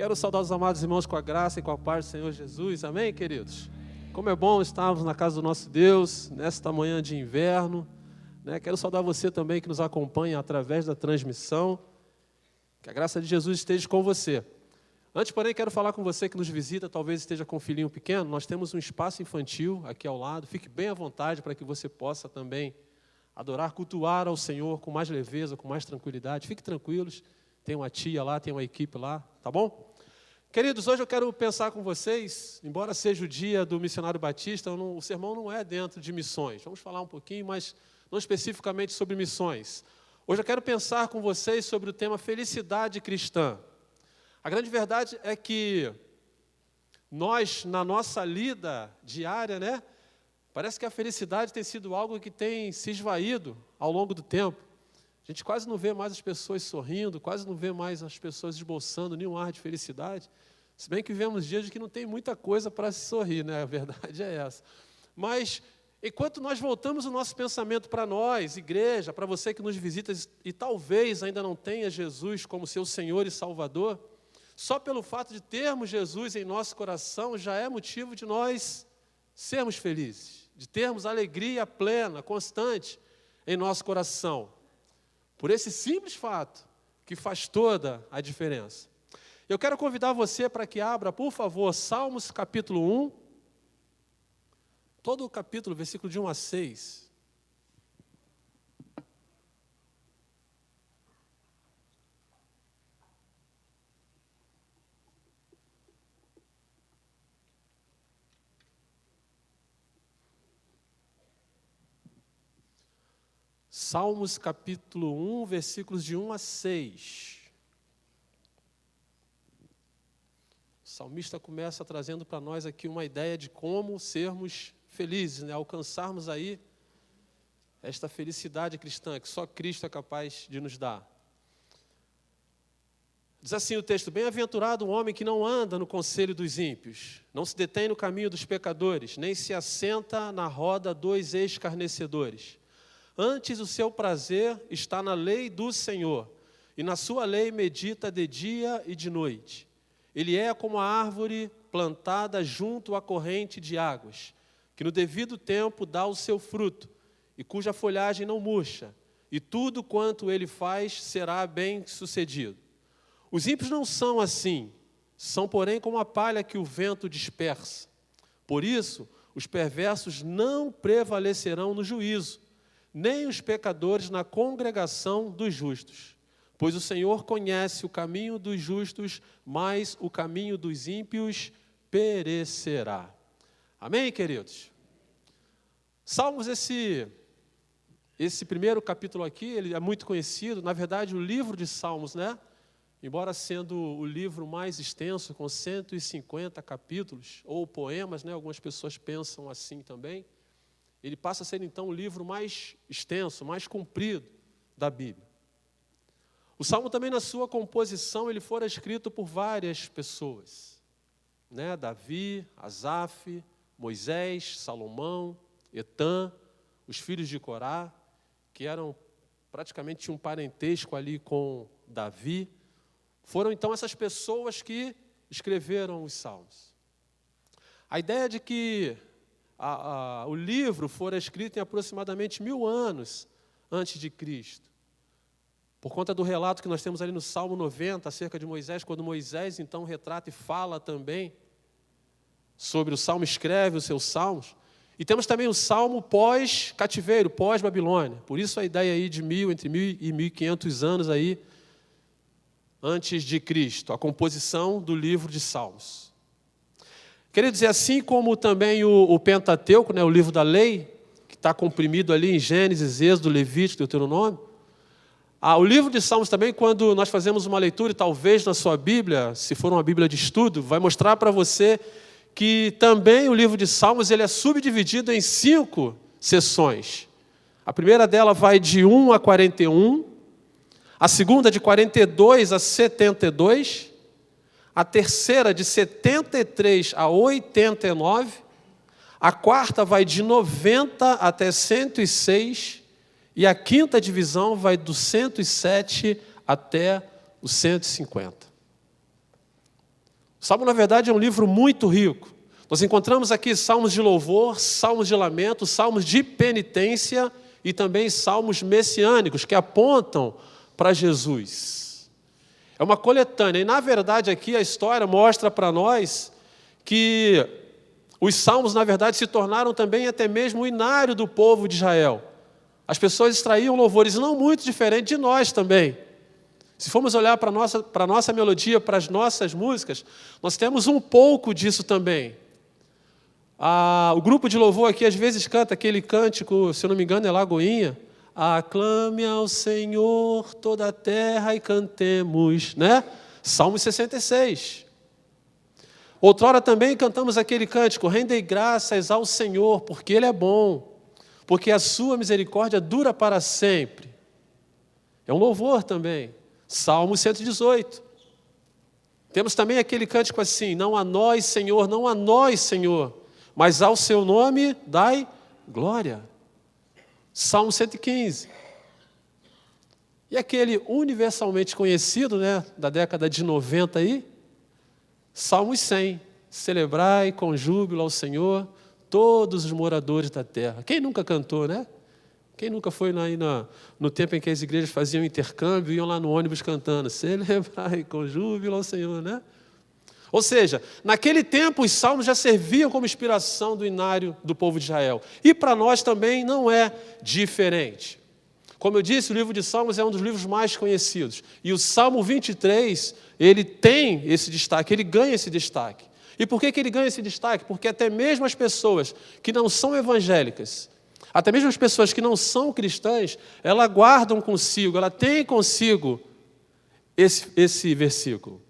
Quero saudar os amados irmãos com a graça e com a paz do Senhor Jesus. Amém, queridos? Como é bom estarmos na casa do nosso Deus, nesta manhã de inverno. Quero saudar você também que nos acompanha através da transmissão. Que a graça de Jesus esteja com você. Antes, porém, quero falar com você que nos visita, talvez esteja com um filhinho pequeno. Nós temos um espaço infantil aqui ao lado. Fique bem à vontade para que você possa também adorar, cultuar ao Senhor com mais leveza, com mais tranquilidade. Fique tranquilos. Tem uma tia lá, tem uma equipe lá, tá bom? Queridos, hoje eu quero pensar com vocês, embora seja o dia do missionário batista, o sermão não é dentro de missões. Vamos falar um pouquinho, mas não especificamente sobre missões. Hoje eu quero pensar com vocês sobre o tema felicidade cristã. A grande verdade é que nós, na nossa lida diária, parece que a felicidade tem sido algo que tem se esvaído ao longo do tempo. A gente quase não vê mais as pessoas sorrindo, quase não vê mais as pessoas esboçando nenhum ar de felicidade. Se bem que vivemos dias de que não tem muita coisa para se sorrir, A verdade é essa. Mas, enquanto nós voltamos o nosso pensamento para nós, igreja, para você que nos visita e talvez ainda não tenha Jesus como seu Senhor e Salvador, só pelo fato de termos Jesus em nosso coração já é motivo de nós sermos felizes, de termos alegria plena, constante em nosso coração. Por esse simples fato, que faz toda a diferença. Eu quero convidar você para que abra, por favor, Salmos capítulo 1, todo o capítulo, versículo de 1 a 6. Salmos capítulo 1, versículos de 1 a 6. O salmista começa trazendo para nós aqui uma ideia de como sermos felizes, alcançarmos aí esta felicidade cristã que só Cristo é capaz de nos dar. Diz assim o texto: bem-aventurado o homem que não anda no conselho dos ímpios, não se detém no caminho dos pecadores, nem se assenta na roda dos escarnecedores. Antes o seu prazer está na lei do Senhor, e na sua lei medita de dia e de noite. Ele é como a árvore plantada junto à corrente de águas, que no devido tempo dá o seu fruto, e cuja folhagem não murcha, e tudo quanto ele faz será bem sucedido. Os ímpios não são assim, são porém como a palha que o vento dispersa. Por isso, os perversos não prevalecerão no juízo, nem os pecadores na congregação dos justos. Pois o Senhor conhece o caminho dos justos, mas o caminho dos ímpios perecerá. Amém, queridos? Salmos, esse primeiro capítulo aqui, ele é muito conhecido. Na verdade, o livro de Salmos, embora sendo o livro mais extenso, com 150 capítulos, ou poemas, algumas pessoas pensam assim também, ele passa a ser, então, o livro mais extenso, mais comprido da Bíblia. O Salmo também, na sua composição, ele fora escrito por várias pessoas. Davi, Asaf, Moisés, Salomão, Etã, os filhos de Corá, que praticamente tinham um parentesco ali com Davi. Foram, então, essas pessoas que escreveram os Salmos. A ideia de que o livro fora escrito em aproximadamente 1000 anos antes de Cristo. Por conta do relato que nós temos ali no Salmo 90, acerca de Moisés, quando Moisés, então, retrata e fala também sobre o Salmo, escreve os seus Salmos. E temos também o Salmo pós-cativeiro, pós-Babilônia. Por isso a ideia aí de entre 1000 e 1500 anos aí, antes de Cristo, a composição do livro de Salmos. Queridos, assim como também o Pentateuco, o livro da lei, que está comprimido ali em Gênesis, Êxodo, Levítico, Deuteronômio. O livro de Salmos também, quando nós fazemos uma leitura, e talvez na sua Bíblia, se for uma Bíblia de estudo, vai mostrar para você que também o livro de Salmos ele é subdividido em 5 seções. A primeira dela vai de 1 a 41, a segunda de 42 a 72, a terceira de 73 a 89, a quarta vai de 90 até 106, e a quinta divisão vai do 107 até o 150. O Salmo, na verdade, é um livro muito rico. Nós encontramos aqui salmos de louvor, salmos de lamento, salmos de penitência e também salmos messiânicos que apontam para Jesus. É uma coletânea. E, na verdade, aqui a história mostra para nós que os salmos, na verdade, se tornaram também até mesmo o inário do povo de Israel. As pessoas extraíam louvores não muito diferentes de nós também. Se formos olhar para a nossa melodia, para as nossas músicas, nós temos um pouco disso também. O grupo de louvor aqui às vezes canta aquele cântico, se eu não me engano é Lagoinha. Aclame ao Senhor toda a terra e cantemos, né? Salmo 66. Outrora também cantamos aquele cântico, rendei graças ao Senhor, porque Ele é bom, porque a sua misericórdia dura para sempre. É um louvor também. Salmo 118. Temos também aquele cântico assim, não a nós, Senhor, mas ao seu nome dai glória. Salmo 115. E aquele universalmente conhecido, né, da década de 90 aí, Salmo 100. Celebrai com júbilo ao Senhor todos os moradores da terra. Quem nunca cantou, né? Quem nunca foi aí no tempo em que as igrejas faziam intercâmbio, iam lá no ônibus cantando, celebrai com júbilo ao Senhor, né? Ou seja, naquele tempo os salmos já serviam como inspiração do inário do povo de Israel. E para nós também não é diferente. Como eu disse, o livro de Salmos é um dos livros mais conhecidos. E o Salmo 23, ele tem esse destaque, ele ganha esse destaque. E por que ele ganha esse destaque? Porque até mesmo as pessoas que não são evangélicas, até mesmo as pessoas que não são cristãs, ela guardam consigo, ela tem consigo esse versículo.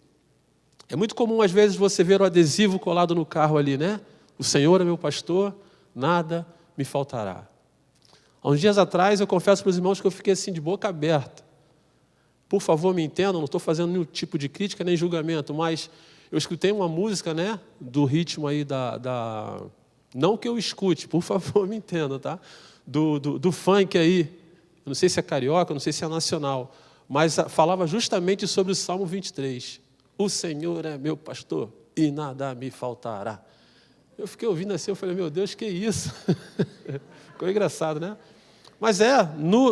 É muito comum, às vezes, você ver o adesivo colado no carro ali, né? O Senhor é meu pastor, nada me faltará. Há uns dias atrás, eu confesso para os irmãos que eu fiquei assim de boca aberta. Por favor, me entendam, não estou fazendo nenhum tipo de crítica nem julgamento, mas eu escutei uma música, né? Do ritmo aí Não que eu escute, por favor, me entenda, tá? Do funk aí, eu não sei se é carioca, não sei se é nacional, mas falava justamente sobre o Salmo 23. O Senhor é meu pastor e nada me faltará. Eu fiquei ouvindo assim, eu falei, meu Deus, que isso? Ficou engraçado, né? Mas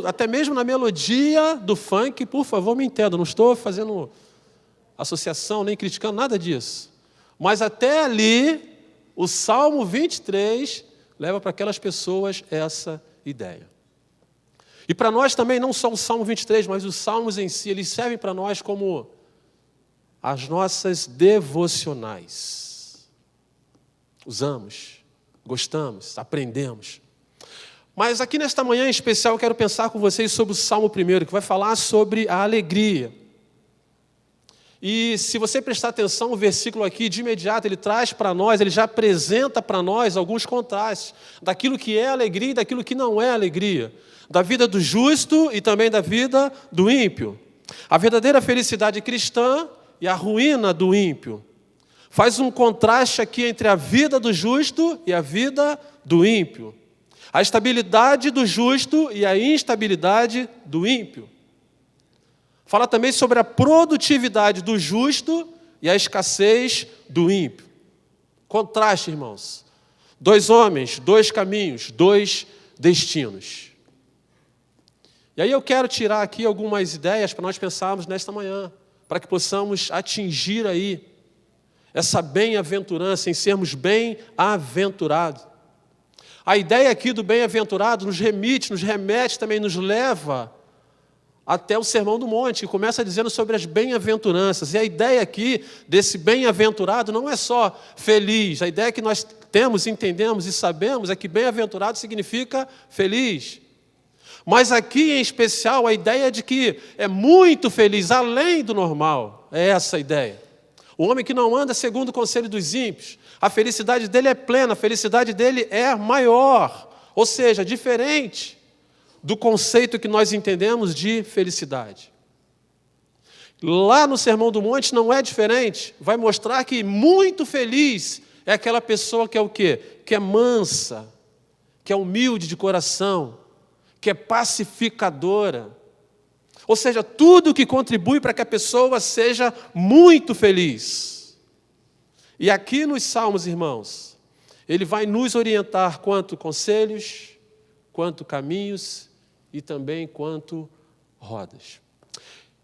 até mesmo na melodia do funk, por favor, me entenda, não estou fazendo associação, nem criticando nada disso. Mas até ali, o Salmo 23 leva para aquelas pessoas essa ideia. E para nós também, não só o Salmo 23, mas os salmos em si, eles servem para nós como as nossas devocionais. Usamos, gostamos, aprendemos. Mas aqui nesta manhã em especial eu quero pensar com vocês sobre o Salmo 1, que vai falar sobre a alegria. E se você prestar atenção, o versículo aqui, de imediato, ele traz para nós, ele já apresenta para nós alguns contrastes daquilo que é alegria e daquilo que não é alegria, da vida do justo e também da vida do ímpio. A verdadeira felicidade cristã e a ruína do ímpio. Faz um contraste aqui entre a vida do justo e a vida do ímpio. A estabilidade do justo e a instabilidade do ímpio. Fala também sobre a produtividade do justo e a escassez do ímpio. Contraste, irmãos. 2 homens, 2 caminhos, 2 destinos. E aí eu quero tirar aqui algumas ideias para nós pensarmos nesta manhã, para que possamos atingir aí essa bem-aventurança, em sermos bem-aventurados. A ideia aqui do bem-aventurado nos remete também, nos leva até o Sermão do Monte, que começa dizendo sobre as bem-aventuranças. E a ideia aqui desse bem-aventurado não é só feliz. A ideia que nós temos, entendemos e sabemos é que bem-aventurado significa feliz. Mas aqui, em especial, a ideia de que é muito feliz, além do normal. É essa a ideia. O homem que não anda segundo o conselho dos ímpios, a felicidade dele é plena, a felicidade dele é maior. Ou seja, diferente do conceito que nós entendemos de felicidade. Lá no Sermão do Monte não é diferente. Vai mostrar que muito feliz é aquela pessoa que é o quê? Que é mansa, que é humilde de coração, que é pacificadora. Ou seja, tudo que contribui para que a pessoa seja muito feliz. E aqui nos Salmos, irmãos, ele vai nos orientar quanto conselhos, quanto caminhos e também quanto rodas.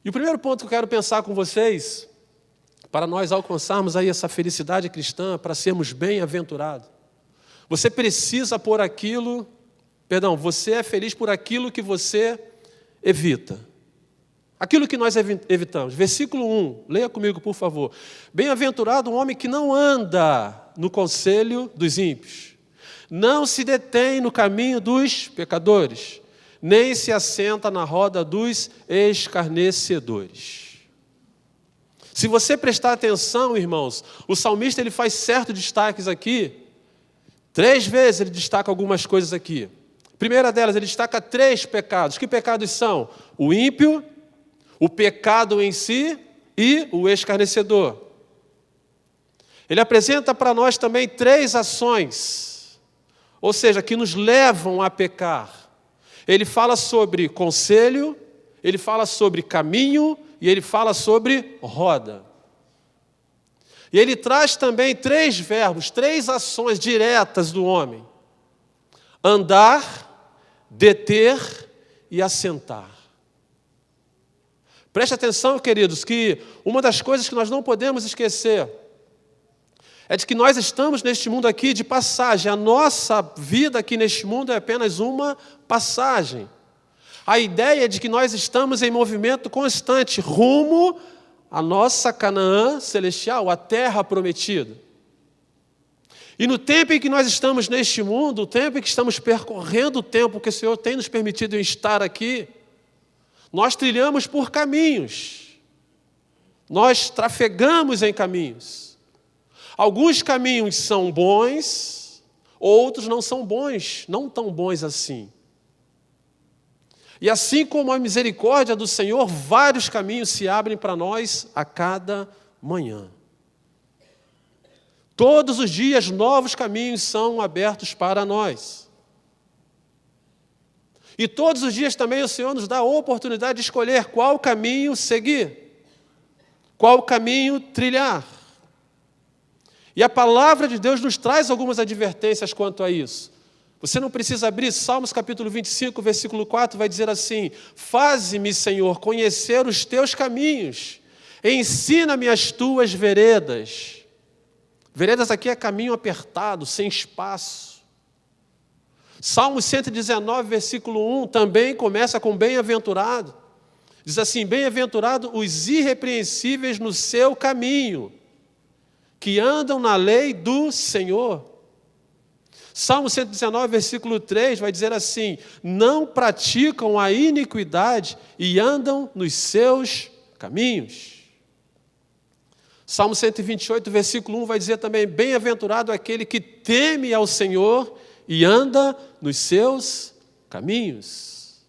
E o primeiro ponto que eu quero pensar com vocês, para nós alcançarmos aí essa felicidade cristã, para sermos bem-aventurados, você precisa por aquilo, você é feliz por aquilo que você evita. Aquilo que nós evitamos. Versículo 1, leia comigo, por favor. Bem-aventurado o homem que não anda no conselho dos ímpios, não se detém no caminho dos pecadores, nem se assenta na roda dos escarnecedores. Se você prestar atenção, irmãos, o salmista ele faz certos destaques aqui. 3 vezes ele destaca algumas coisas aqui. Primeira delas, ele destaca 3 pecados. Que pecados são? O ímpio, o pecado em si e o escarnecedor. Ele apresenta para nós também 3 ações, ou seja, que nos levam a pecar. Ele fala sobre conselho, ele fala sobre caminho e ele fala sobre roda. E ele traz também 3 verbos, 3 ações diretas do homem: andar, deter e assentar. Preste atenção, queridos, que uma das coisas que nós não podemos esquecer é de que nós estamos neste mundo aqui de passagem. A nossa vida aqui neste mundo é apenas uma passagem. A ideia é de que nós estamos em movimento constante, rumo à nossa Canaã celestial, a terra prometida. E no tempo em que nós estamos neste mundo, o tempo em que estamos percorrendo o tempo que o Senhor tem nos permitido estar aqui, nós trilhamos por caminhos, nós trafegamos em caminhos. Alguns caminhos são bons, outros não são bons, não tão bons assim. E assim como a misericórdia do Senhor, vários caminhos se abrem para nós a cada manhã. Todos os dias, novos caminhos são abertos para nós. E todos os dias também o Senhor nos dá a oportunidade de escolher qual caminho seguir, qual caminho trilhar. E a palavra de Deus nos traz algumas advertências quanto a isso. Você não precisa abrir, Salmos capítulo 25, versículo 4, vai dizer assim: faze-me, Senhor, conhecer os teus caminhos, ensina-me as tuas veredas. Veredas aqui é caminho apertado, sem espaço. Salmos 119, versículo 1, também começa com bem-aventurado. Diz assim: bem-aventurado os irrepreensíveis no seu caminho, que andam na lei do Senhor. Salmo 119, versículo 3, vai dizer assim: não praticam a iniquidade e andam nos seus caminhos. Salmo 128, versículo 1, vai dizer também: bem-aventurado aquele que teme ao Senhor e anda nos seus caminhos.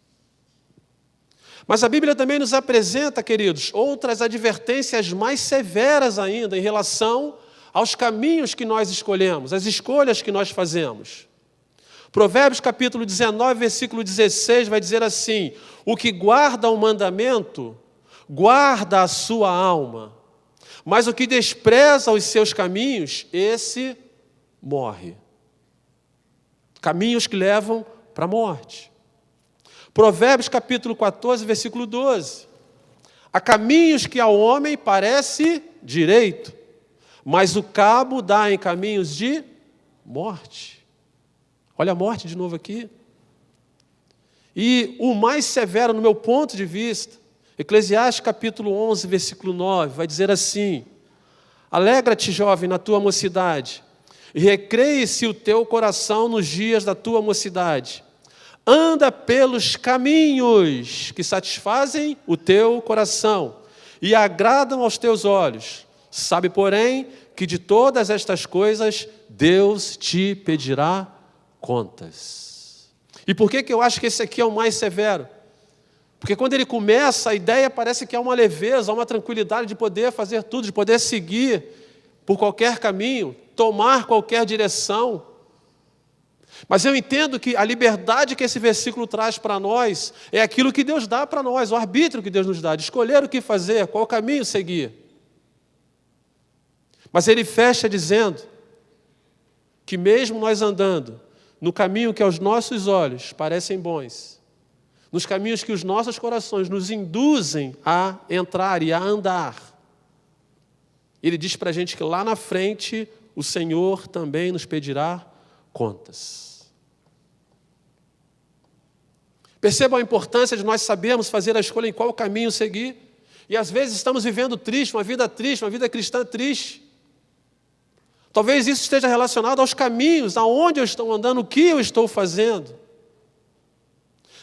Mas a Bíblia também nos apresenta, queridos, outras advertências mais severas ainda em relação aos caminhos que nós escolhemos, as escolhas que nós fazemos. Provérbios capítulo 19, versículo 16, vai dizer assim: o que guarda o mandamento, guarda a sua alma, mas o que despreza os seus caminhos, esse morre. Caminhos que levam para a morte. Provérbios capítulo 14, versículo 12. Há caminhos que ao homem parece direito, mas o cabo dá em caminhos de morte. Olha a morte de novo aqui. E o mais severo, no meu ponto de vista, Eclesiastes capítulo 11, versículo 9, vai dizer assim: alegra-te, jovem, na tua mocidade, e recreie-se o teu coração nos dias da tua mocidade. Anda pelos caminhos que satisfazem o teu coração e agradam aos teus olhos. Sabe, porém, que de todas estas coisas Deus te pedirá contas. E por que eu acho que esse aqui é o mais severo? Porque quando ele começa, a ideia parece que é uma leveza, uma tranquilidade de poder fazer tudo, de poder seguir por qualquer caminho, tomar qualquer direção. Mas eu entendo que a liberdade que esse versículo traz para nós é aquilo que Deus dá para nós, o arbítrio que Deus nos dá, de escolher o que fazer, qual caminho seguir. Mas ele fecha dizendo que mesmo nós andando no caminho que aos nossos olhos parecem bons, nos caminhos que os nossos corações nos induzem a entrar e a andar, ele diz para a gente que lá na frente o Senhor também nos pedirá contas. Percebam a importância de nós sabermos fazer a escolha em qual caminho seguir. E às vezes estamos vivendo triste, uma vida cristã triste. Talvez isso esteja relacionado aos caminhos, aonde eu estou andando, o que eu estou fazendo.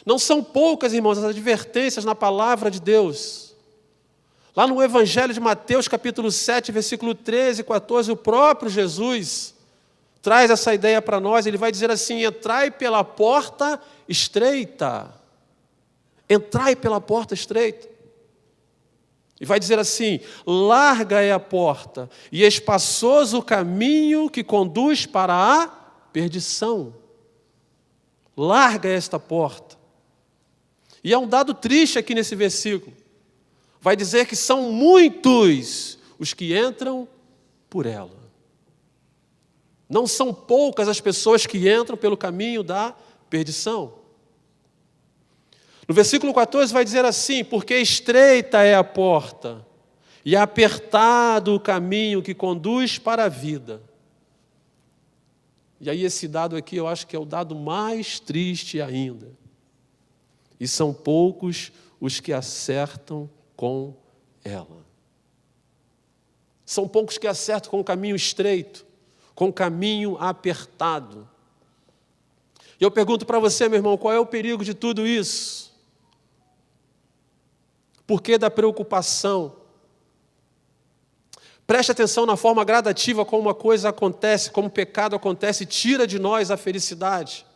Não são poucas, irmãos, as advertências na palavra de Deus. Lá no Evangelho de Mateus, capítulo 7, versículo 13 e 14, o próprio Jesus traz essa ideia para nós. Ele vai dizer assim: entrai pela porta estreita. Entrai pela porta estreita. E vai dizer assim: larga é a porta e espaçoso o caminho que conduz para a perdição. Larga esta porta. E há um dado triste aqui nesse versículo. Vai dizer que são muitos os que entram por ela. Não são poucas as pessoas que entram pelo caminho da perdição. No versículo 14 vai dizer assim: porque estreita é a porta e apertado o caminho que conduz para a vida. E aí esse dado aqui eu acho que é o dado mais triste ainda. E são poucos os que acertam com ela. São poucos que acertam com o caminho estreito, com o caminho apertado. E eu pergunto para você, meu irmão, qual é o perigo de tudo isso? Por que da preocupação? Preste atenção na forma gradativa como uma coisa acontece, como o pecado acontece e tira de nós a felicidade.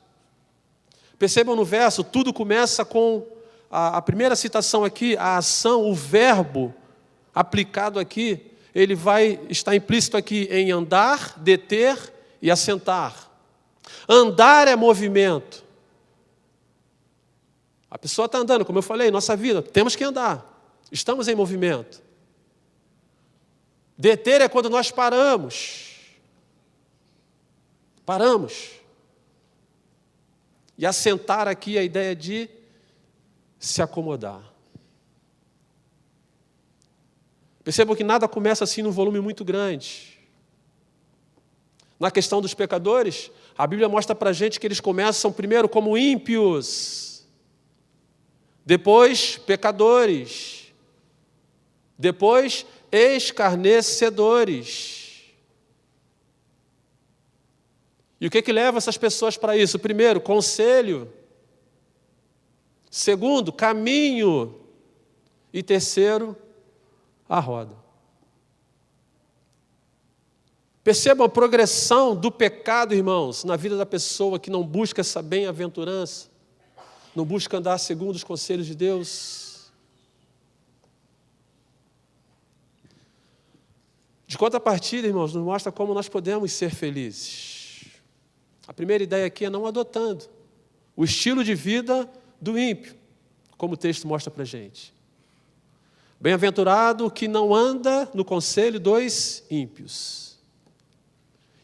Percebam no verso, tudo começa com a primeira citação aqui, a ação, o verbo aplicado aqui, ele vai estar implícito aqui em andar, deter e assentar. Andar é movimento. A pessoa está andando, como eu falei, nossa vida, temos que andar. Estamos em movimento. Deter é quando nós paramos. Paramos. E assentar aqui a ideia de se acomodar. Percebam que nada começa assim num volume muito grande. Na questão dos pecadores, a Bíblia mostra para a gente que eles começam primeiro como ímpios, depois pecadores, depois escarnecedores. E o que leva essas pessoas para isso? Primeiro, conselho. Segundo, caminho. E terceiro, a roda. Percebam a progressão do pecado, irmãos, na vida da pessoa que não busca essa bem-aventurança, não busca andar segundo os conselhos de Deus. De contrapartida, irmãos, nos mostra como nós podemos ser felizes. A primeira ideia aqui é não adotando o estilo de vida do ímpio, como o texto mostra para a gente. Bem-aventurado o que não anda no conselho dos ímpios.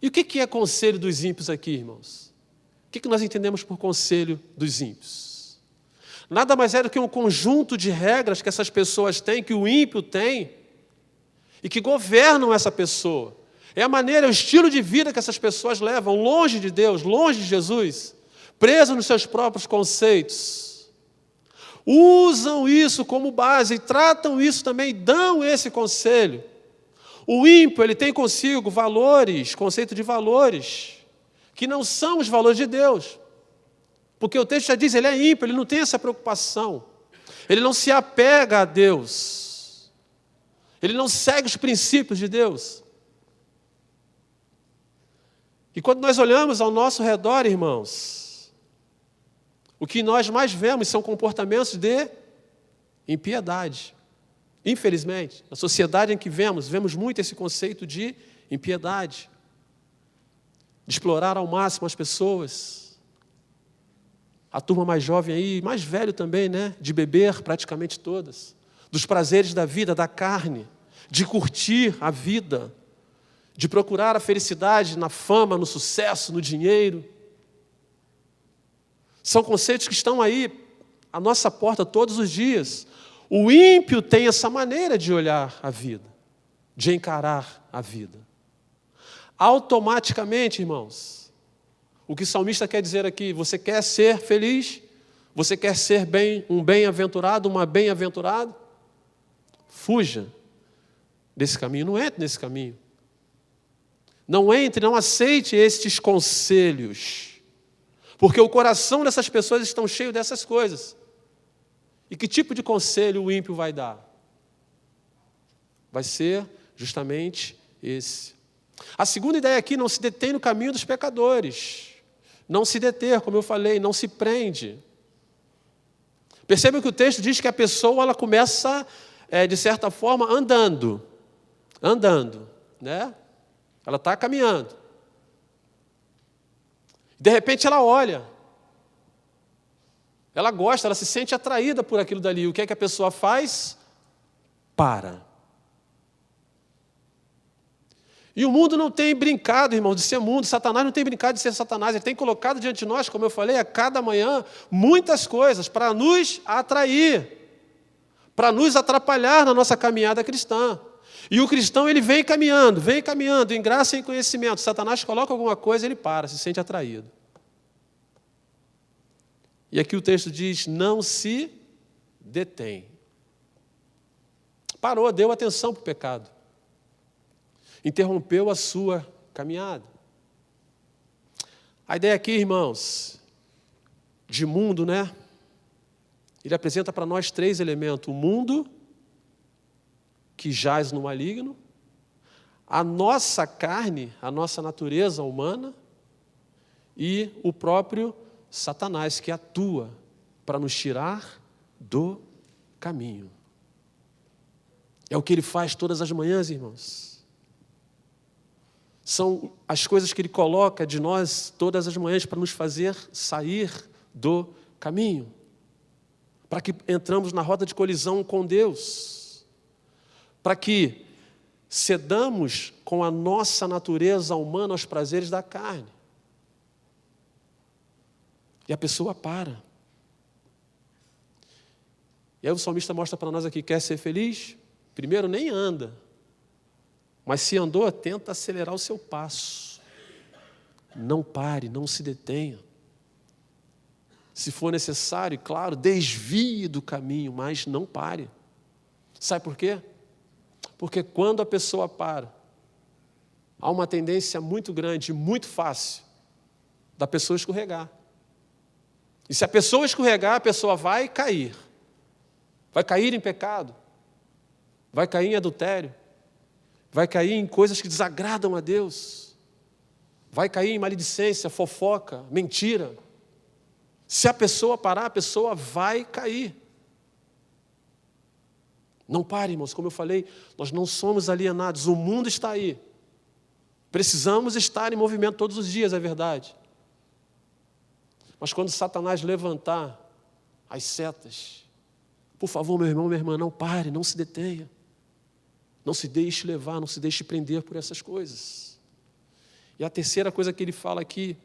E o que é conselho dos ímpios aqui, irmãos? O que nós entendemos por conselho dos ímpios? Nada mais é do que um conjunto de regras que essas pessoas têm, que o ímpio tem, e que governam essa pessoa. É a maneira, o estilo de vida que essas pessoas levam, longe de Deus, longe de Jesus, presos nos seus próprios conceitos. Usam isso como base e tratam isso também, dão esse conselho. O ímpio, ele tem consigo valores, conceito de valores, que não são os valores de Deus. Porque o texto já diz, ele é ímpio, ele não tem essa preocupação. Ele não se apega a Deus. Ele não segue os princípios de Deus. E quando nós olhamos ao nosso redor, irmãos, o que nós mais vemos são comportamentos de impiedade. Infelizmente, na sociedade em que vemos muito esse conceito de impiedade, de explorar ao máximo as pessoas. A turma mais jovem aí, mais velho também, né? De beber praticamente todas, dos prazeres da vida, da carne, de curtir a vida, de procurar a felicidade na fama, no sucesso, no dinheiro. São conceitos que estão aí à nossa porta todos os dias. O ímpio tem essa maneira de olhar a vida, de encarar a vida. Automaticamente, irmãos, o que o salmista quer dizer aqui, você quer ser feliz? Você quer ser um bem-aventurado, uma bem-aventurada? Fuja desse caminho, não entre nesse caminho. Não entre, não aceite estes conselhos, porque o coração dessas pessoas estão cheio dessas coisas. E que tipo de conselho o ímpio vai dar? Vai ser justamente esse. A segunda ideia aqui, não se detém no caminho dos pecadores. Não se deter, como eu falei, não se prende. Percebam que o texto diz que a pessoa ela começa, de certa forma, andando, né? Ela está caminhando. De repente ela olha. Ela gosta, ela se sente atraída por aquilo dali. O que é que a pessoa faz? Para. E o mundo não tem brincado, irmão, de ser mundo. Satanás não tem brincado de ser Satanás. Ele tem colocado diante de nós, como eu falei, a cada manhã, muitas coisas para nos atrair, para nos atrapalhar na nossa caminhada cristã. E o cristão, ele vem caminhando, em graça e em conhecimento. Satanás coloca alguma coisa, ele para, se sente atraído. E aqui o texto diz, não se detém. Parou, deu atenção para o pecado. Interrompeu a sua caminhada. A ideia aqui, irmãos, de mundo, né? Ele apresenta para nós 3 elementos. O mundo, que jaz no maligno, a nossa carne, a nossa natureza humana e o próprio Satanás, que atua para nos tirar do caminho. É o que ele faz todas as manhãs, irmãos. São as coisas que ele coloca de nós todas as manhãs para nos fazer sair do caminho, para que entramos na rota de colisão com Deus, para que cedamos com a nossa natureza humana aos prazeres da carne. E a pessoa para. E aí o salmista mostra para nós aqui, quer ser feliz? Primeiro, nem anda. Mas se andou, tenta acelerar o seu passo. Não pare, não se detenha. Se for necessário, claro, desvie do caminho, mas não pare. Sabe por quê? Porque quando a pessoa para, há uma tendência muito grande, muito fácil, da pessoa escorregar. E se a pessoa escorregar, a pessoa vai cair. Vai cair em pecado. Vai cair em adultério. Vai cair em coisas que desagradam a Deus. Vai cair em maledicência, fofoca, mentira. Se a pessoa parar, a pessoa vai cair. Não pare, irmãos, como eu falei, nós não somos alienados, o mundo está aí. Precisamos estar em movimento todos os dias, é verdade. Mas quando Satanás levantar as setas, por favor, meu irmão, minha irmã, não pare, não se detenha. Não se deixe levar, não se deixe prender por essas coisas. E a terceira coisa que ele fala aqui,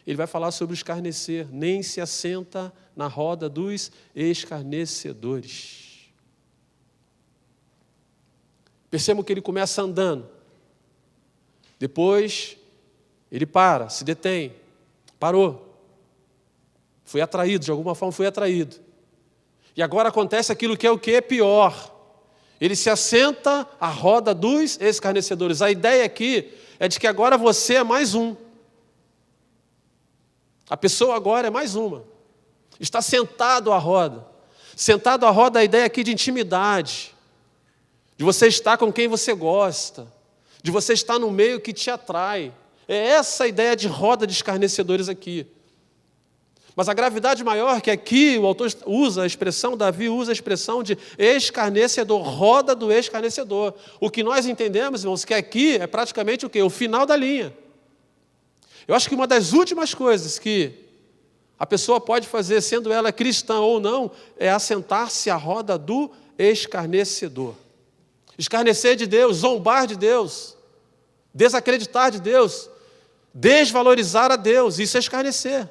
ele vai falar sobre o escarnecer. Nem se assenta na roda dos escarnecedores. Percebam que ele começa andando. Depois, ele para, se detém. Parou. Foi atraído, de alguma forma foi atraído. E agora acontece aquilo que é o que é pior. Ele se assenta à roda dos escarnecedores. A ideia aqui é de que agora você é mais um. A pessoa agora é mais uma. Está sentado à roda. Sentado à roda, a ideia aqui de intimidade. De você estar com quem você gosta. De você estar no meio que te atrai. É essa a ideia de roda de escarnecedores aqui. Mas a gravidade maior que aqui o autor usa a expressão, Davi usa a expressão de escarnecedor, roda do escarnecedor. O que nós entendemos, irmãos, que aqui é praticamente o quê? O final da linha. Eu acho que uma das últimas coisas que a pessoa pode fazer, sendo ela cristã ou não, é assentar-se à roda do escarnecedor. Escarnecer de Deus, zombar de Deus. desacreditar de Deus, desvalorizar a Deus, isso é escarnecer.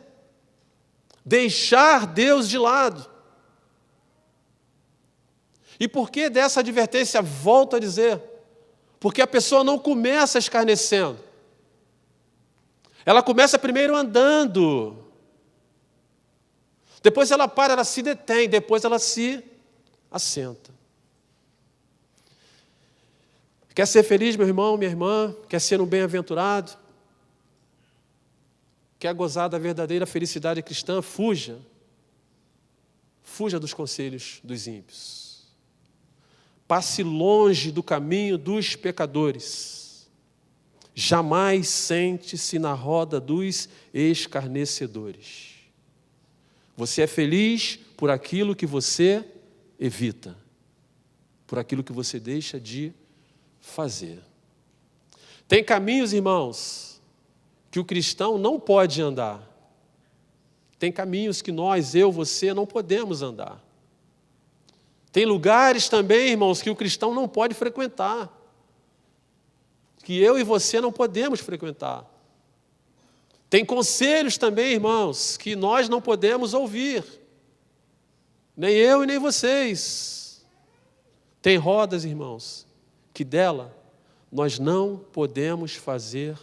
Deixar Deus de lado. E por que dessa advertência? Volto a dizer, porque a pessoa não começa escarnecendo. Ela começa primeiro andando. Depois ela para, ela se detém, depois ela se assenta. Quer ser feliz, meu irmão, minha irmã? Quer ser um bem-aventurado? Quer gozar da verdadeira felicidade cristã? Fuja. Fuja dos conselhos dos ímpios. Passe longe do caminho dos pecadores. Jamais sente-se na roda dos escarnecedores. Você é feliz por aquilo que você evita, por aquilo que você deixa de fazer. Tem caminhos, irmãos, que o cristão não pode andar. Tem caminhos que nós, eu, você, não podemos andar. Tem lugares também, irmãos, que o cristão não pode frequentar, que eu e você não podemos frequentar. Tem conselhos também, irmãos, que nós não podemos ouvir, nem eu e nem vocês. Tem rodas, irmãos, que dela nós não podemos fazer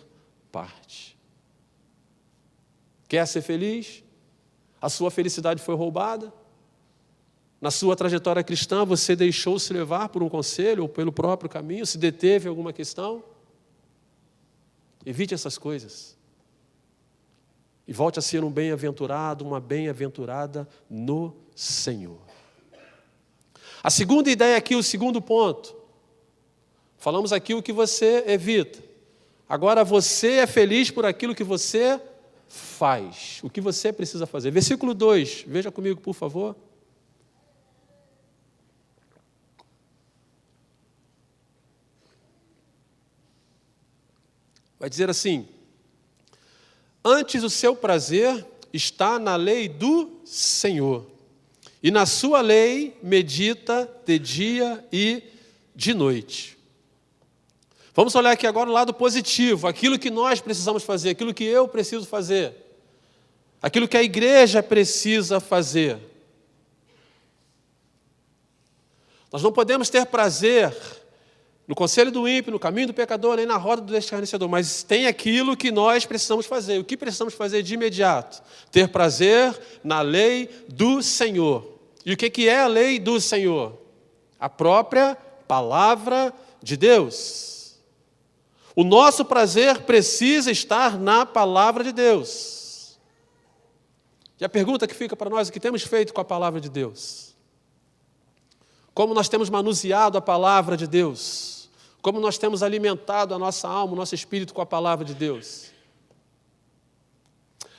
parte. Quer ser feliz? A sua felicidade foi roubada? Na sua trajetória cristã, você deixou-se levar por um conselho ou pelo próprio caminho? Se deteve em alguma questão? Evite essas coisas. E volte a ser um bem-aventurado, uma bem-aventurada no Senhor. A segunda ideia aqui, o segundo ponto. Falamos aqui o que você evita. Agora você é feliz por aquilo que você faz. O que você precisa fazer. Versículo 2, veja comigo, por favor. Vai dizer assim: antes o seu prazer está na lei do Senhor, e na sua lei medita de dia e de noite. Vamos olhar aqui agora o lado positivo, aquilo que nós precisamos fazer, aquilo que eu preciso fazer, aquilo que a igreja precisa fazer. Nós não podemos ter prazer no conselho do ímpio, no caminho do pecador, nem na roda do escarnecedor, mas tem aquilo que nós precisamos fazer. O que precisamos fazer de imediato? Ter prazer na lei do Senhor. E o que é a lei do Senhor? A própria palavra de Deus. O nosso prazer precisa estar na palavra de Deus. E a pergunta que fica para nós, o que temos feito com a palavra de Deus? Como nós temos manuseado a palavra de Deus? Como nós temos alimentado a nossa alma, o nosso espírito com a palavra de Deus?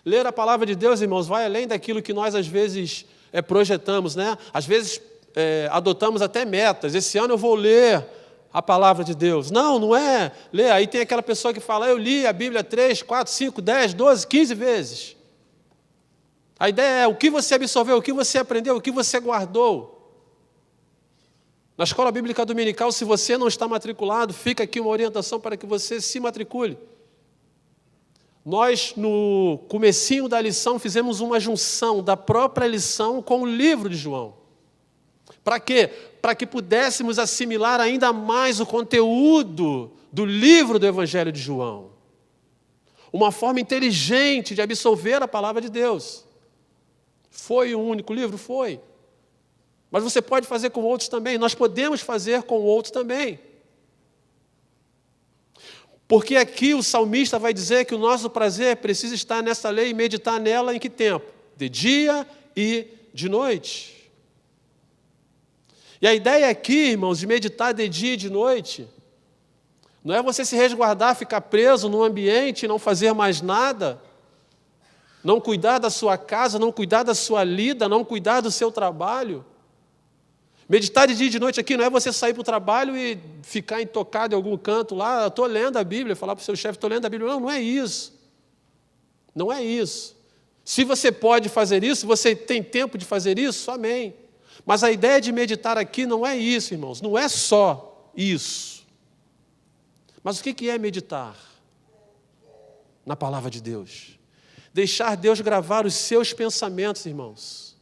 Ler a palavra de Deus, irmãos, vai além daquilo que nós às vezes projetamos, né? Às vezes adotamos até metas. Esse ano eu vou ler a palavra de Deus. Não é ler. Aí tem aquela pessoa que fala, eu li a Bíblia 3, 4, 5, 10, 12, 15 vezes. A ideia é o que você absorveu, o que você aprendeu, o que você guardou. Na escola bíblica dominical, se você não está matriculado, fica aqui uma orientação para que você se matricule. Nós, no comecinho da lição, fizemos uma junção da própria lição com o livro de João. Para quê? Para que pudéssemos assimilar ainda mais o conteúdo do livro do Evangelho de João. Uma forma inteligente de absorver a palavra de Deus. Foi um único livro? Foi. Mas você pode fazer com outros também. Nós podemos fazer com outros também. Porque aqui o salmista vai dizer que o nosso prazer precisa estar nessa lei e meditar nela em que tempo? De dia e de noite. E a ideia aqui, irmãos, de meditar de dia e de noite, não é você se resguardar, ficar preso num ambiente e não fazer mais nada, não cuidar da sua casa, não cuidar da sua lida, não cuidar do seu trabalho. Meditar de dia e de noite aqui não é você sair para o trabalho e ficar intocado em algum canto lá, estou lendo a Bíblia, falar para o seu chefe, estou lendo a Bíblia. Não é isso. Não é isso. Se você pode fazer isso, você tem tempo de fazer isso, amém. Mas a ideia de meditar aqui não é isso, irmãos, não é só isso. Mas o que é meditar na palavra de Deus? Deixar Deus gravar os seus pensamentos, irmãos,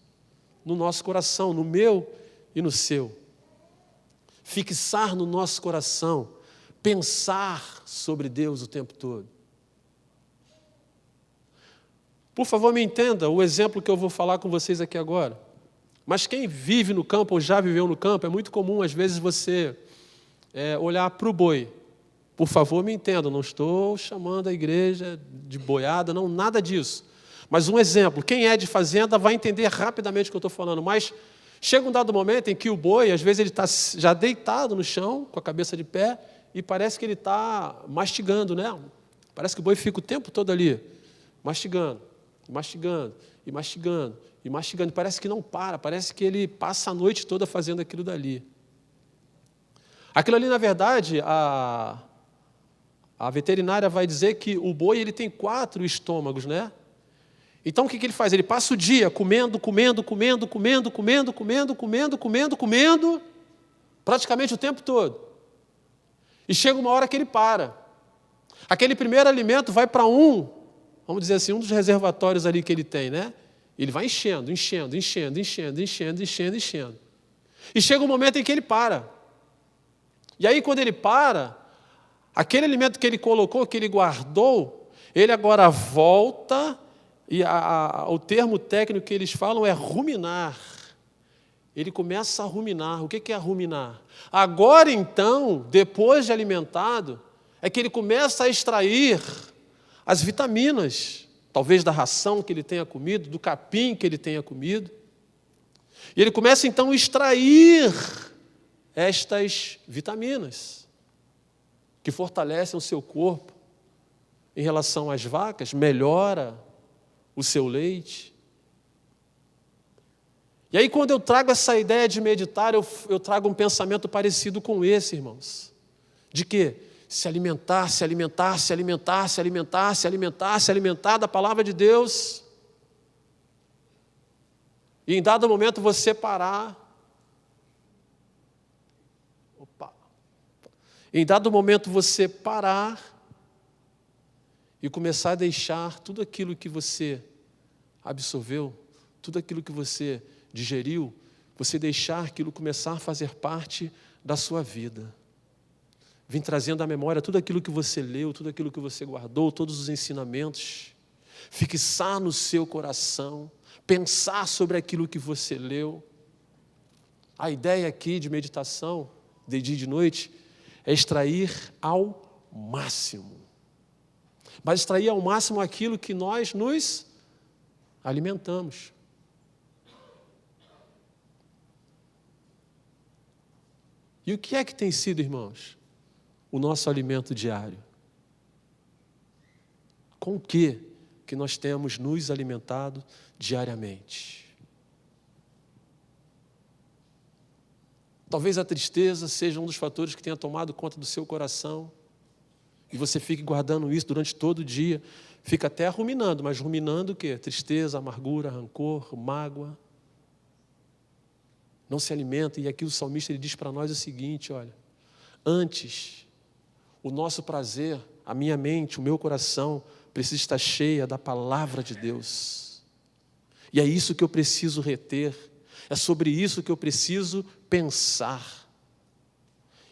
no nosso coração, no meu e no seu. Fixar no nosso coração, pensar sobre Deus o tempo todo. Por favor, me entenda o exemplo que eu vou falar com vocês aqui agora. Mas quem vive no campo ou já viveu no campo, é muito comum, às vezes, você olhar para o boi. Por favor, me entenda, não estou chamando a igreja de boiada, não, nada disso. Mas um exemplo, quem é de fazenda vai entender rapidamente o que eu estou falando, mas chega um dado momento em que o boi, às vezes ele está já deitado no chão, com a cabeça de pé, e parece que ele está mastigando, né? Parece que o boi fica o tempo todo ali, mastigando, mastigando, e mastigando, e mastigando. Parece que não para, parece que ele passa a noite toda fazendo aquilo dali. Aquilo ali, na verdade, a veterinária vai dizer que o boi ele tem 4 estômagos, né? Então, o que ele faz? Ele passa o dia comendo, praticamente o tempo todo. E chega uma hora que ele para. Aquele primeiro alimento vai para vamos dizer assim, um dos reservatórios ali que ele tem, né? Ele vai enchendo. E chega um momento em que ele para. E aí, quando ele para, aquele alimento que ele colocou, que ele guardou, ele agora volta, e o termo técnico que eles falam é ruminar. Ele começa a ruminar. O que é ruminar? Agora, então, depois de alimentado, é que ele começa a extrair as vitaminas, talvez da ração que ele tenha comido, do capim que ele tenha comido. E ele começa, então, a extrair estas vitaminas que fortalecem o seu corpo em relação às vacas, melhora o seu leite. E aí, quando eu trago essa ideia de meditar, eu trago um pensamento parecido com esse, irmãos. De quê? Se alimentar da palavra de Deus. E em dado momento você parar. Em dado momento você parar e começar a deixar tudo aquilo que você absorveu, tudo aquilo que você digeriu, você deixar aquilo começar a fazer parte da sua vida. Vim trazendo à memória tudo aquilo que você leu, tudo aquilo que você guardou, todos os ensinamentos. Fixar no seu coração, pensar sobre aquilo que você leu. A ideia aqui de meditação, de dia e de noite, é extrair ao máximo. Mas extrair ao máximo aquilo que nós nos alimentamos. E o que é que tem sido, irmãos, o nosso alimento diário? Com o que nós temos nos alimentado diariamente? Talvez a tristeza seja um dos fatores que tenha tomado conta do seu coração e você fique guardando isso durante todo o dia, fica até ruminando, mas ruminando o quê? Tristeza, amargura, rancor, mágoa. Não se alimenta, e aqui o salmista ele diz para nós o seguinte, olha, antes, o nosso prazer, a minha mente, o meu coração, precisa estar cheia da palavra de Deus. E é isso que eu preciso reter, é sobre isso que eu preciso pensar.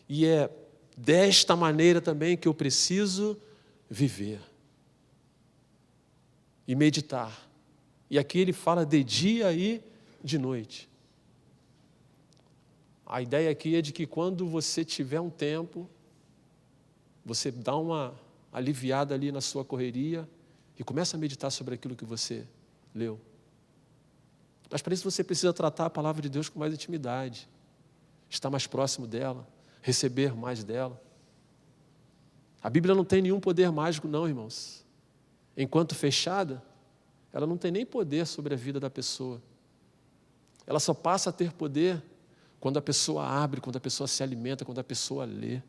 E é desta maneira também que eu preciso viver. E meditar. E aqui ele fala de dia e de noite. A ideia aqui é de que quando você tiver um tempo, você dá uma aliviada ali na sua correria e começa a meditar sobre aquilo que você leu. Mas para isso você precisa tratar a palavra de Deus com mais intimidade, estar mais próximo dela, receber mais dela. A Bíblia não tem nenhum poder mágico não, irmãos. Enquanto fechada, ela não tem nem poder sobre a vida da pessoa. Ela só passa a ter poder quando a pessoa abre, quando a pessoa se alimenta, quando a pessoa lê.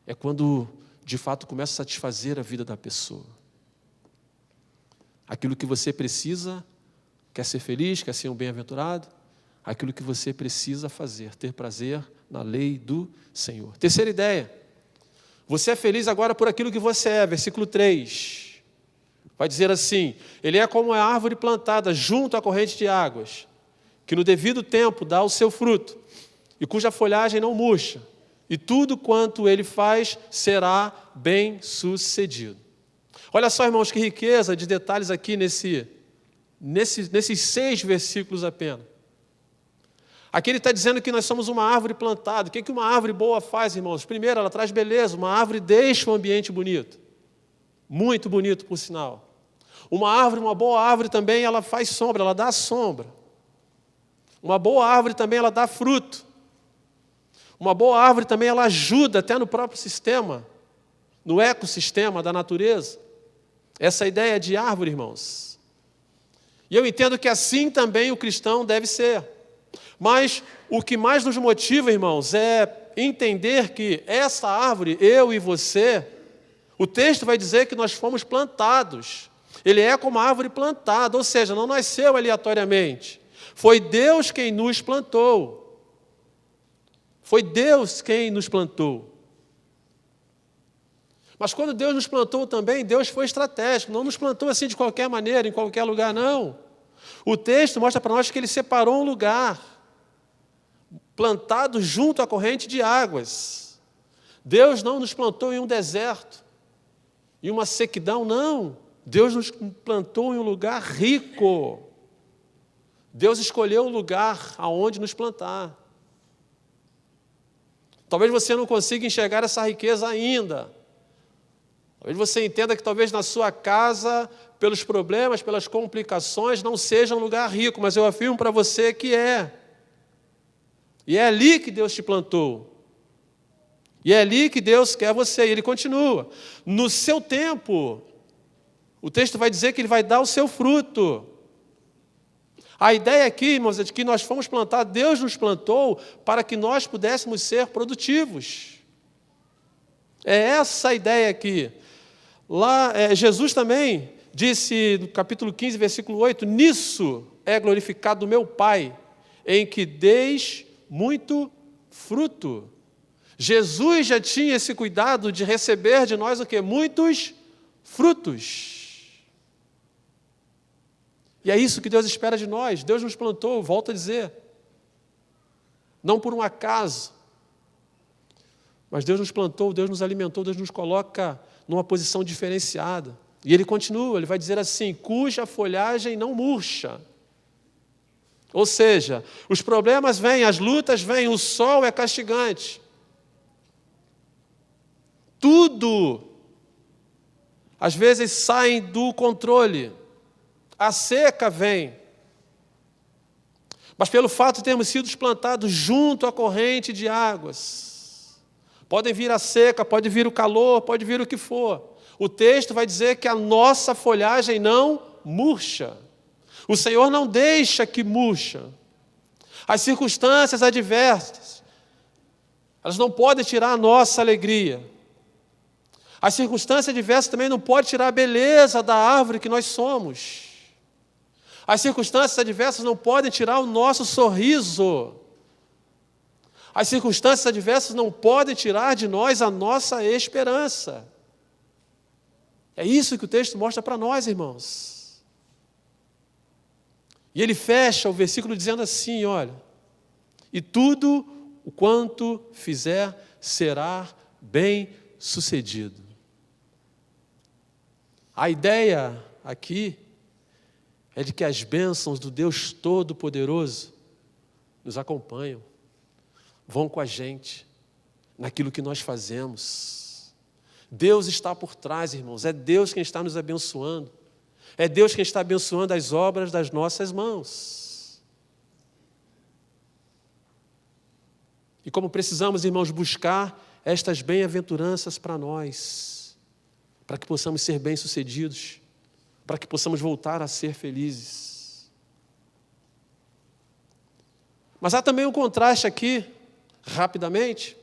É quando, de fato, começa a satisfazer a vida da pessoa. Aquilo que você precisa, quer ser feliz, quer ser um bem-aventurado, aquilo que você precisa fazer, ter prazer na lei do Senhor. Terceira ideia. Você é feliz agora por aquilo que você é. Versículo 3. Vai dizer assim: ele é como a árvore plantada junto à corrente de águas, que no devido tempo dá o seu fruto, e cuja folhagem não murcha, e tudo quanto ele faz será bem sucedido. Olha só, irmãos, que riqueza de detalhes aqui nesses 6 versículos apenas. Aqui ele está dizendo que nós somos uma árvore plantada. O que uma árvore boa faz, irmãos? Primeiro, ela traz beleza. Uma árvore deixa o ambiente bonito. Muito bonito, por sinal. Uma boa árvore também, ela faz sombra, ela dá sombra. Uma boa árvore também, ela dá fruto. Uma boa árvore também, ela ajuda até no próprio sistema, no ecossistema da natureza. Essa ideia de árvore, irmãos. E eu entendo que assim também o cristão deve ser. Mas o que mais nos motiva, irmãos, é entender que essa árvore, eu e você, o texto vai dizer que nós fomos plantados. Ele é como a árvore plantada, ou seja, não nasceu aleatoriamente. Foi Deus quem nos plantou. Foi Deus quem nos plantou. Mas quando Deus nos plantou também, Deus foi estratégico. Não nos plantou assim de qualquer maneira, em qualquer lugar, não. O texto mostra para nós que Ele separou um lugar, plantado junto à corrente de águas. Deus não nos plantou em um deserto, em uma sequidão, não. Deus nos plantou em um lugar rico. Deus escolheu o lugar aonde nos plantar. Talvez você não consiga enxergar essa riqueza ainda. Talvez você entenda que talvez na sua casa, pelos problemas, pelas complicações, não seja um lugar rico, mas eu afirmo para você que é. E é ali que Deus te plantou. E é ali que Deus quer você. E Ele continua. No seu tempo, o texto vai dizer que Ele vai dar o seu fruto. A ideia aqui, irmãos, é de que nós fomos plantados, Deus nos plantou para que nós pudéssemos ser produtivos. É essa a ideia aqui. Lá, Jesus também disse no capítulo 15, versículo 8, nisso é glorificado o meu Pai, em que deis muito fruto. Jesus já tinha esse cuidado de receber de nós o quê? Muitos frutos. E é isso que Deus espera de nós. Deus nos plantou, volto a dizer, não por um acaso, mas Deus nos plantou, Deus nos alimentou, Deus nos coloca numa posição diferenciada. E Ele continua, Ele vai dizer assim, cuja folhagem não murcha. Ou seja, os problemas vêm, as lutas vêm, o sol é castigante. Tudo, às vezes, sai do controle. A seca vem. Mas pelo fato de termos sido plantados junto à corrente de águas, podem vir a seca, pode vir o calor, pode vir o que for. O texto vai dizer que a nossa folhagem não murcha. O Senhor não deixa que murcha. As circunstâncias adversas, elas não podem tirar a nossa alegria. As circunstâncias adversas também não podem tirar a beleza da árvore que nós somos. As circunstâncias adversas não podem tirar o nosso sorriso. As circunstâncias adversas não podem tirar de nós a nossa esperança. É isso que o texto mostra para nós, irmãos. E ele fecha o versículo dizendo assim, olha, e tudo o quanto fizer será bem sucedido. A ideia aqui é de que as bênçãos do Deus Todo-Poderoso nos acompanham, vão com a gente naquilo que nós fazemos. Deus está por trás, irmãos, é Deus quem está nos abençoando. É Deus quem está abençoando as obras das nossas mãos. E como precisamos, irmãos, buscar estas bem-aventuranças para nós, para que possamos ser bem-sucedidos, para que possamos voltar a ser felizes. Mas há também um contraste aqui, rapidamente,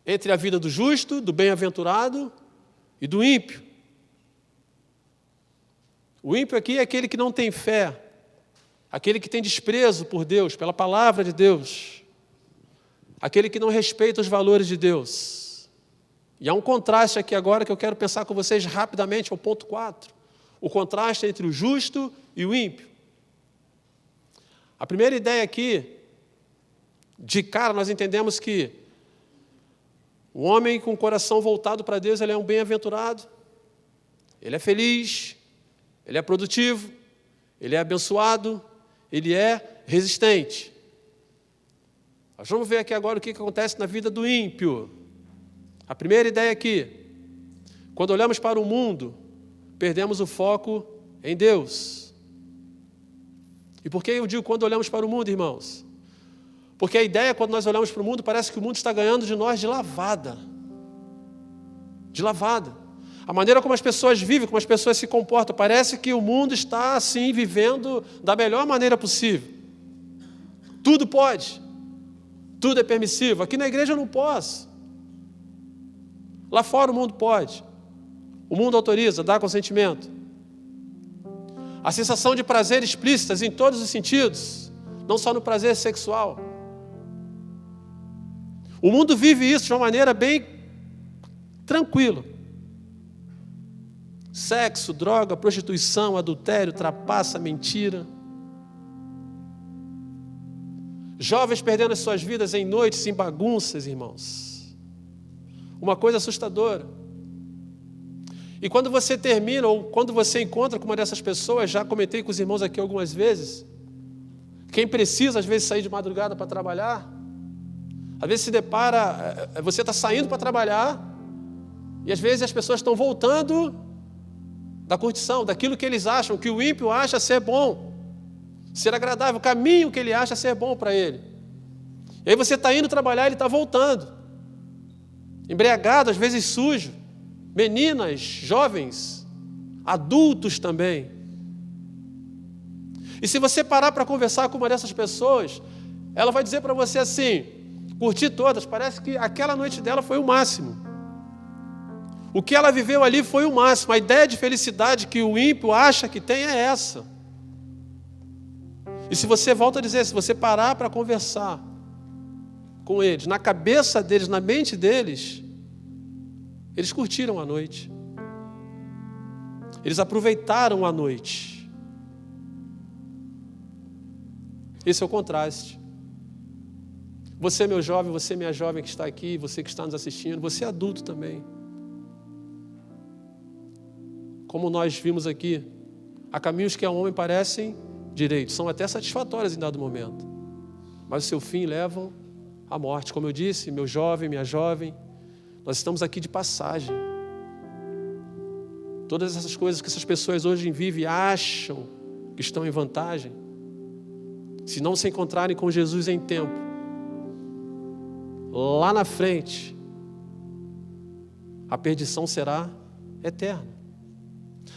entre a vida do justo, do bem-aventurado e do ímpio. O ímpio aqui é aquele que não tem fé, aquele que tem desprezo por Deus, pela palavra de Deus. aquele que não respeita os valores de Deus. E há um contraste aqui agora que eu quero pensar com vocês rapidamente, ao ponto 4. O contraste entre o justo e o ímpio. A primeira ideia aqui, de cara, nós entendemos que o homem com o coração voltado para Deus, ele é um bem-aventurado, ele é feliz, ele é produtivo, ele é abençoado, ele é resistente. Nós vamos ver aqui agora o que acontece na vida do ímpio. A primeira ideia aqui, quando olhamos para o mundo, perdemos o foco em Deus. E por que eu digo quando olhamos para o mundo, irmãos? Porque a ideia, quando nós olhamos para o mundo, parece que o mundo está ganhando de nós de lavada. De lavada. A maneira como as pessoas vivem, como as pessoas se comportam, parece que o mundo está, assim, vivendo da melhor maneira possível. Tudo pode. Tudo é permissivo. Aqui na igreja eu não posso. Lá fora o mundo pode. O mundo autoriza, dá consentimento. A sensação de prazer explícitas em todos os sentidos, não só no prazer sexual. O mundo vive isso de uma maneira bem tranquila. Sexo, droga, prostituição, adultério, trapaça, mentira. Jovens perdendo as suas vidas em noites, em bagunças, irmãos. Uma coisa assustadora. E quando você termina, ou quando você encontra com uma dessas pessoas, já comentei com os irmãos aqui algumas vezes, quem precisa às vezes sair de madrugada para trabalhar, às vezes se depara, você está saindo para trabalhar, e às vezes as pessoas estão voltando da curtição, daquilo que eles acham, que o ímpio acha ser bom, ser agradável, o caminho que ele acha ser bom para ele. E aí você está indo trabalhar, ele está voltando, embriagado, às vezes sujo, meninas, jovens, adultos também. E se você parar para conversar com uma dessas pessoas, ela vai dizer para você assim, curti todas, parece que aquela noite dela foi o máximo. O que ela viveu ali foi o máximo. A ideia de felicidade que o ímpio acha que tem é essa. E se você, volta a dizer, se você parar para conversar com eles, na cabeça deles, na mente deles, eles curtiram a noite. Eles aproveitaram a noite. Esse é o contraste. Você, meu jovem, você, minha jovem que está aqui, você que está nos assistindo, você é adulto também. Como nós vimos aqui, há caminhos que ao homem parecem direitos, são até satisfatórios em dado momento, mas o seu fim levam à morte. Como eu disse, meu jovem, minha jovem, nós estamos aqui de passagem. Todas essas coisas que essas pessoas hoje vivem acham que estão em vantagem, se não se encontrarem com Jesus em tempo, lá na frente, a perdição será eterna.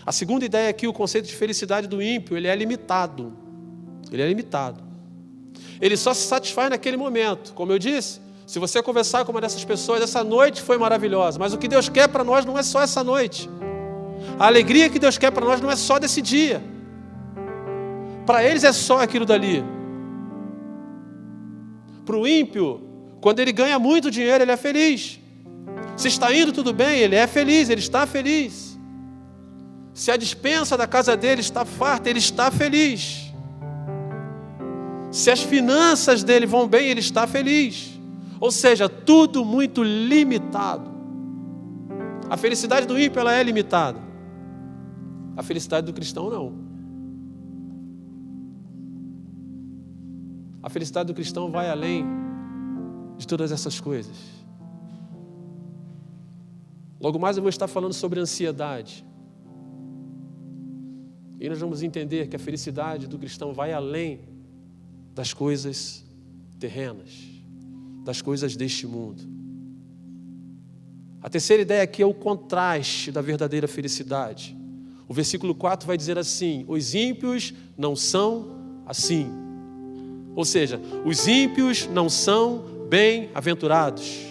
A segunda ideia aqui, o conceito de felicidade do ímpio, ele é limitado. Ele é limitado. Ele só se satisfaz naquele momento. Como eu disse, se você conversar com uma dessas pessoas, essa noite foi maravilhosa, mas o que Deus quer para nós não é só essa noite. A alegria que Deus quer para nós não é só desse dia. Para eles é só aquilo dali. Para o ímpio, quando ele ganha muito dinheiro, ele é feliz. Se está indo tudo bem, ele é feliz, ele está feliz. Se a despensa da casa dele está farta, ele está feliz. Se as finanças dele vão bem, ele está feliz. Ou seja, tudo muito limitado. A felicidade do ímpio, ela é limitada. A felicidade do cristão, não. A felicidade do cristão vai além de todas essas coisas. Logo mais eu vou estar falando sobre ansiedade. E nós vamos entender que a felicidade do cristão vai além das coisas terrenas, das coisas deste mundo. A terceira ideia aqui é o contraste da verdadeira felicidade. O versículo 4 vai dizer assim: os ímpios não são assim. Ou seja, os ímpios não são bem-aventurados.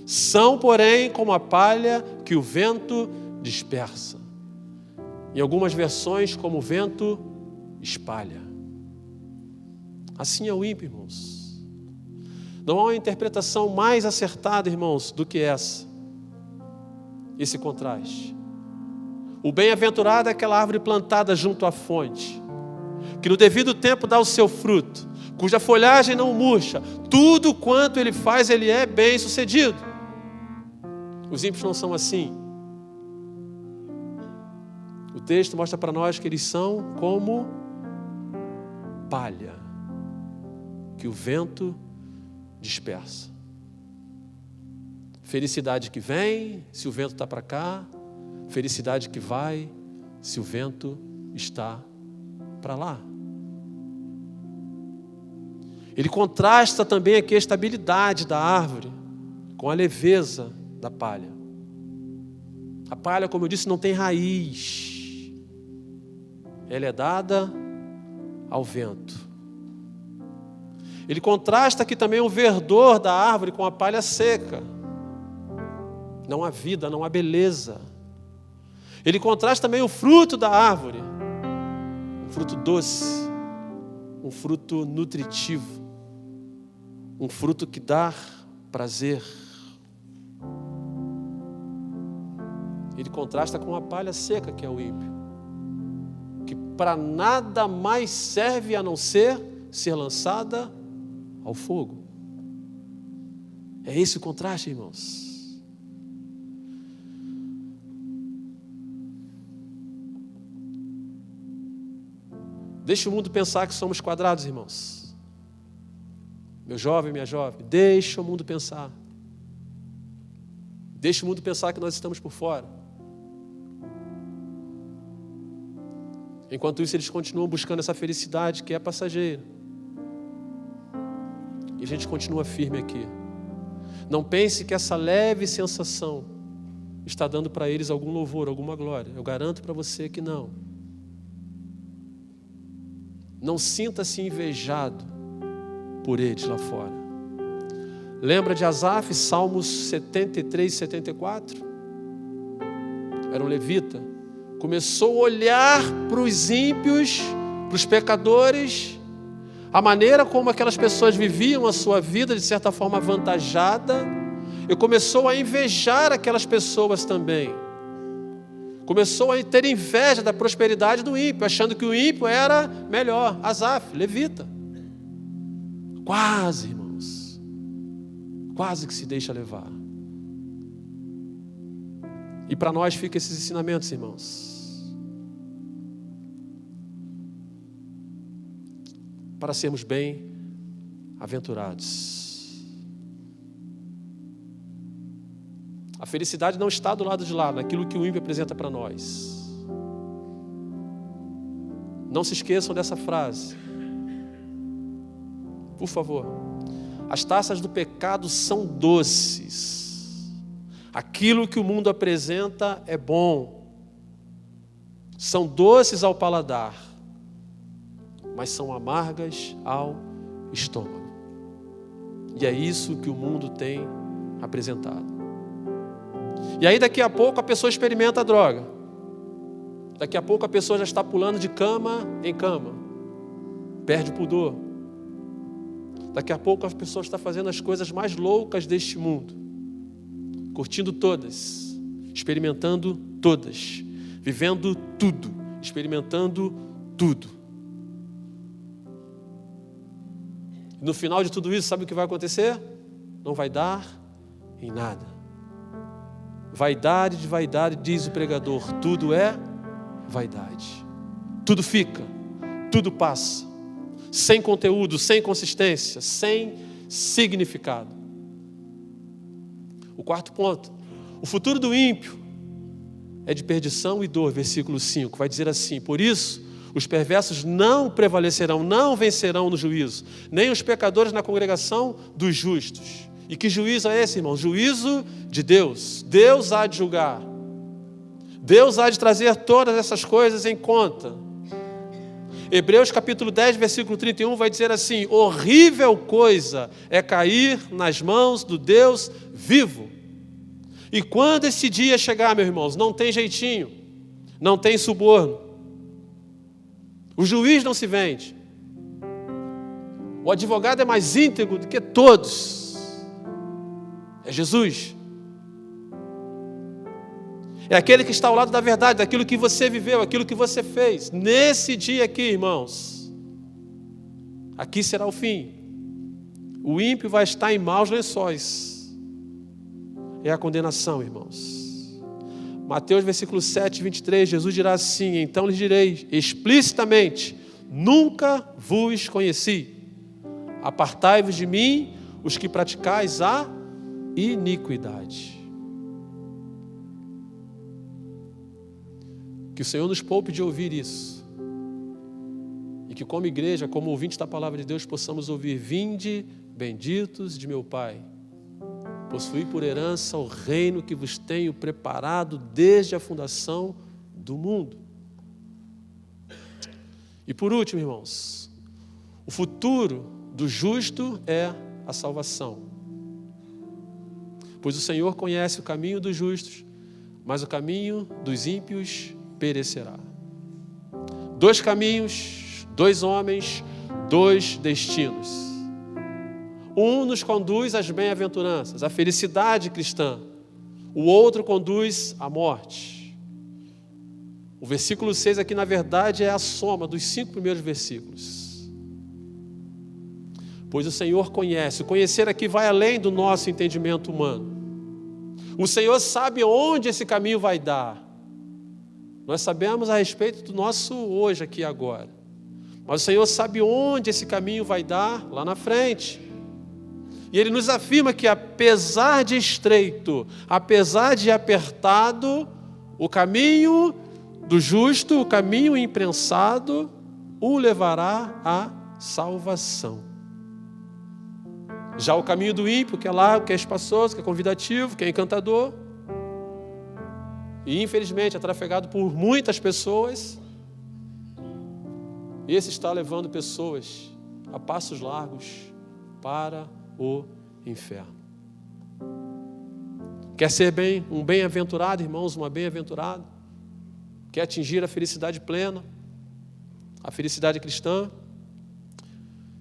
São, porém, como a palha que o vento dispersa. Em algumas versões, como o vento espalha. Assim é o ímpio, irmãos. Não há uma interpretação mais acertada, irmãos, do que esse contraste. O bem-aventurado é aquela árvore plantada junto à fonte, que no devido tempo dá o seu fruto, cuja folhagem não murcha, tudo quanto ele faz, ele é bem-sucedido. Os ímpios não são assim. O texto mostra para nós que eles são como palha, que o vento dispersa. Felicidade que vem, se o vento está para cá. Felicidade que vai, se o vento está para lá. Ele contrasta também aqui a estabilidade da árvore com a leveza da palha. A palha, como eu disse, não tem raiz. Ela é dada ao vento. Ele contrasta aqui também o verdor da árvore com a palha seca. Não há vida, não há beleza. Ele contrasta também o fruto da árvore. Um fruto doce, um fruto nutritivo, um fruto que dá prazer. Ele contrasta com a palha seca, que é o ímpio, que para nada mais serve a não ser lançada ao fogo. É esse o contraste, irmãos. Deixe o mundo pensar que somos quadrados, irmãos. Meu jovem, minha jovem, deixe o mundo pensar. Deixe o mundo pensar que nós estamos por fora. Enquanto isso, eles continuam buscando essa felicidade que é passageira. E a gente continua firme aqui. Não pense que essa leve sensação está dando para eles algum louvor, alguma glória. Eu garanto para você que não. Não sinta-se invejado por eles lá fora. Lembra de Asaf, Salmos 73, 74? Era um levita. Começou a olhar para os ímpios, para os pecadores, a maneira como aquelas pessoas viviam a sua vida de certa forma avantajada, e começou a invejar aquelas pessoas também. Começou a ter inveja da prosperidade do ímpio, achando que o ímpio era melhor. Asaf, levita. Quase, irmãos. Quase que se deixa levar. E para nós ficam esses ensinamentos, irmãos. Para sermos bem-aventurados. A felicidade não está do lado de lá, naquilo que o ímpio apresenta para nós. Não se esqueçam dessa frase. Por favor. As taças do pecado são doces. Aquilo que o mundo apresenta é bom. São doces ao paladar, mas são amargas ao estômago. E é isso que o mundo tem apresentado. E aí daqui a pouco a pessoa experimenta a droga. Daqui a pouco a pessoa já está pulando de cama em cama. Perde o pudor. Daqui a pouco a pessoa está fazendo as coisas mais loucas deste mundo. Curtindo todas. Experimentando todas. Vivendo tudo. Experimentando tudo. No final de tudo isso, sabe o que vai acontecer? Não vai dar em nada. Vaidade de vaidade, diz o pregador, tudo é vaidade. Tudo fica, tudo passa. Sem conteúdo, sem consistência, sem significado. O quarto ponto. O futuro do ímpio é de perdição e dor, versículo 5. Vai dizer assim, por isso, os perversos não prevalecerão, não vencerão no juízo, nem os pecadores na congregação dos justos. E que juízo é esse, irmão? Juízo de Deus. Deus há de julgar. Deus há de trazer todas essas coisas em conta. Hebreus capítulo 10, versículo 31 vai dizer assim, horrível coisa é cair nas mãos do Deus vivo. E quando esse dia chegar, meus irmãos, não tem jeitinho, não tem suborno. O juiz não se vende. O advogado é mais íntegro do que todos. É Jesus. É aquele que está ao lado da verdade, daquilo que você viveu, aquilo que você fez. Nesse dia aqui, irmãos, aqui será o fim. O ímpio vai estar em maus lençóis. É a condenação, irmãos. Mateus, versículo 7, 23, Jesus dirá assim: então lhes direi explicitamente, nunca vos conheci. Apartai-vos de mim, os que praticais a iniquidade. Que o Senhor nos poupe de ouvir isso. E que como igreja, como ouvintes da palavra de Deus, possamos ouvir: vinde, benditos de meu Pai, possuí por herança o reino que vos tenho preparado desde a fundação do mundo. E por último, irmãos, o futuro do justo é a salvação. Pois o Senhor conhece o caminho dos justos, mas o caminho dos ímpios perecerá. 2 caminhos, 2 homens, 2 destinos. Um nos conduz às bem-aventuranças, à felicidade cristã. O outro conduz à morte. O versículo 6 aqui, na verdade, é a soma dos 5 primeiros versículos. Pois o Senhor conhece. O conhecer aqui vai além do nosso entendimento humano. O Senhor sabe onde esse caminho vai dar. Nós sabemos a respeito do nosso hoje, aqui agora. Mas o Senhor sabe onde esse caminho vai dar lá na frente. E Ele nos afirma que apesar de estreito, apesar de apertado, o caminho do justo, o caminho imprensado, o levará à salvação. Já o caminho do ímpio, que é largo, que é espaçoso, que é convidativo, que é encantador, e infelizmente é trafegado por muitas pessoas, esse está levando pessoas a passos largos para o inferno. Quer ser um bem-aventurado, irmãos, uma bem-aventurada? Quer atingir a felicidade plena, a felicidade cristã?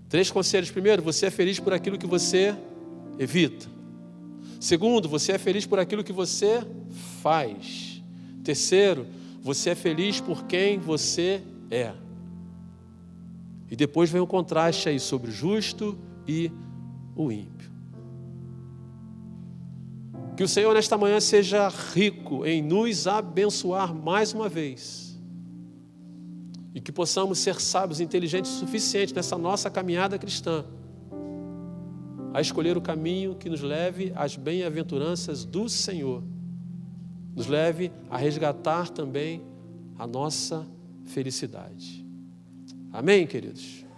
3 conselhos. Primeiro, você é feliz por aquilo que você evita. Segundo, você é feliz por aquilo que você faz. Terceiro, você é feliz por quem você é. E depois vem um contraste aí sobre o justo e o ímpio. Que o Senhor nesta manhã seja rico em nos abençoar mais uma vez. E que possamos ser sábios e inteligentes o suficiente nessa nossa caminhada cristã, a escolher o caminho que nos leve às bem-aventuranças do Senhor, nos leve a resgatar também a nossa felicidade. Amém, queridos?